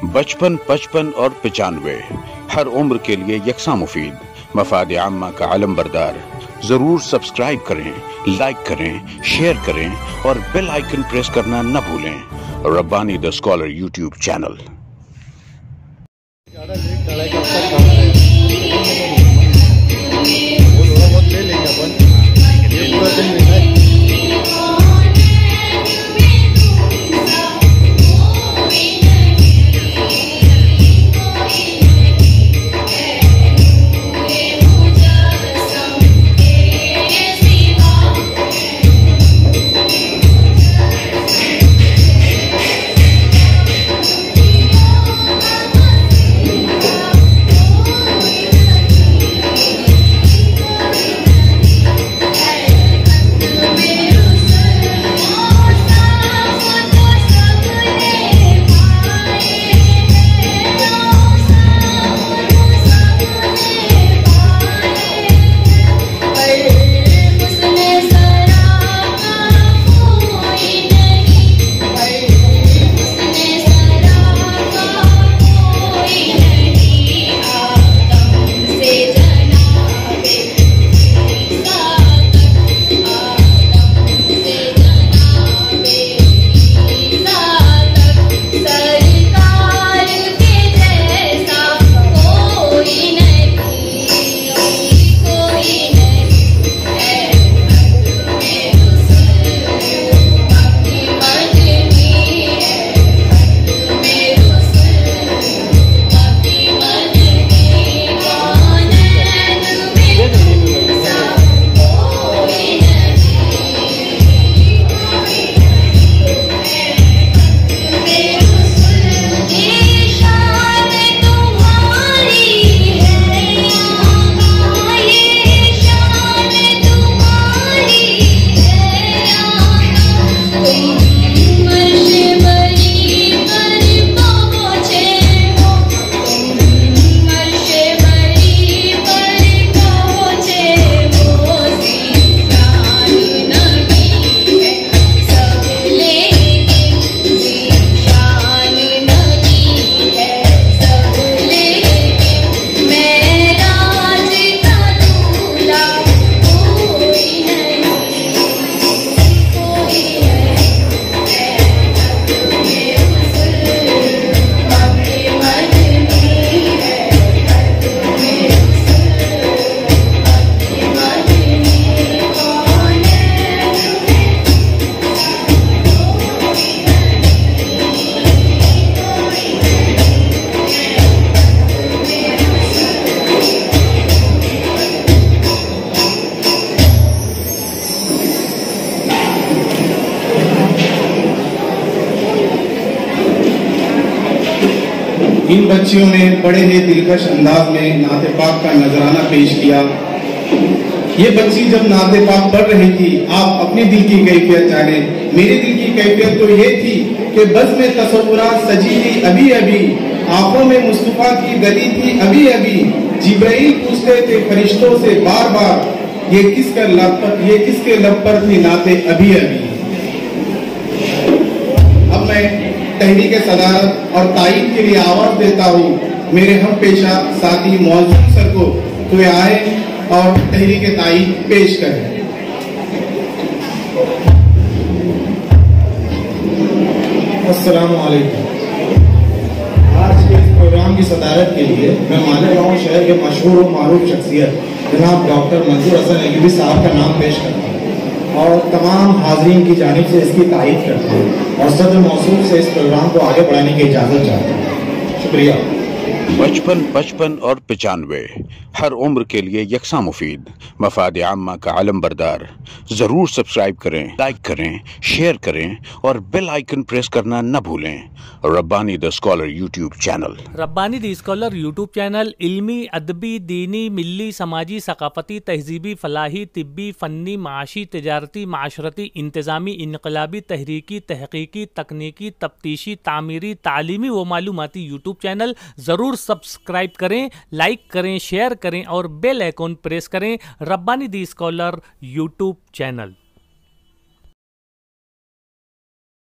बचपन, 55 और 95 हर उम्र के लिए यकसा मुफीद, मफाद आम्मा का आलम बरदार। जरूर सब्सक्राइब करें, लाइक करें, शेयर करें और बेल आइकन प्रेस करना न भूलें। Rabbani the scholar YouTube channel. इन बच्चियों ने बड़े ही दिलकश अंदाज में नाते पाक का नजराना पेश किया। ये बच्ची जब नाते पाक पढ़ रही थी, आप अपनी दिल की कैफियत जाने। मेरी दिल की कैफियत तो ये थी कि बस में तसव्वुरात सजी थी अभी अभी, आंखों में मुस्तफा की गली थी अभी अभी। जिब्राइल पूछते थे फरिश्तों से बार बार, ये किसके लब पर थी नाते अभी अभी। अब मैं तहरीक सदारत और तायीद के लिए आवाज देता हूँ मेरे हम पेशा साथी मौजूद सर को, तो वे आए और तहरीक तायीद पेश करें। अस्सलामु अलैकुम। आज के इस प्रोग्राम की सदारत के लिए मैं मालेगांव शहर के मशहूर और मारूफ शख्सियत जनाब डॉक्टर मंजूर हसन अकीबी साहब का नाम पेश करता हूँ और तमाम हाजरीन की जानिब से इसकी तारीफ करता हूँ और सदर मौसूल से इस प्रोग्राम को आगे बढ़ाने की इजाजत चाहता हूँ। शुक्रिया। बचपन, 55 और 95 हर उम्र के लिए यकसा मुफीद, मफाद आम्मा का आलम बरदार। जरूर सब्सक्राइब करें, लाइक करें, शेयर करें और बेल आइकन प्रेस करना न भूलें। Rabbani the scholar YouTube channel. Rabbani the scholar YouTube channel इल्मी, अदबी, दीनी, मिल्ली, समाजी, सकाफती, तहजीबी, फलाही, तिब्बी, फ़न्नी, माशी, तिजारती, माशरती, इंतज़ामी, इनकलाबी, तहरीकी, तहकीकी, तकनीकी, तफ्तीशी, तामीरी, तालीमी व मालूमाती यूट्यूब चैनल। ज़रूर सब्सक्राइब करें, लाइक करें, शेयर करें और बेल आइकन प्रेस करें। Rabbani the scholar YouTube channel.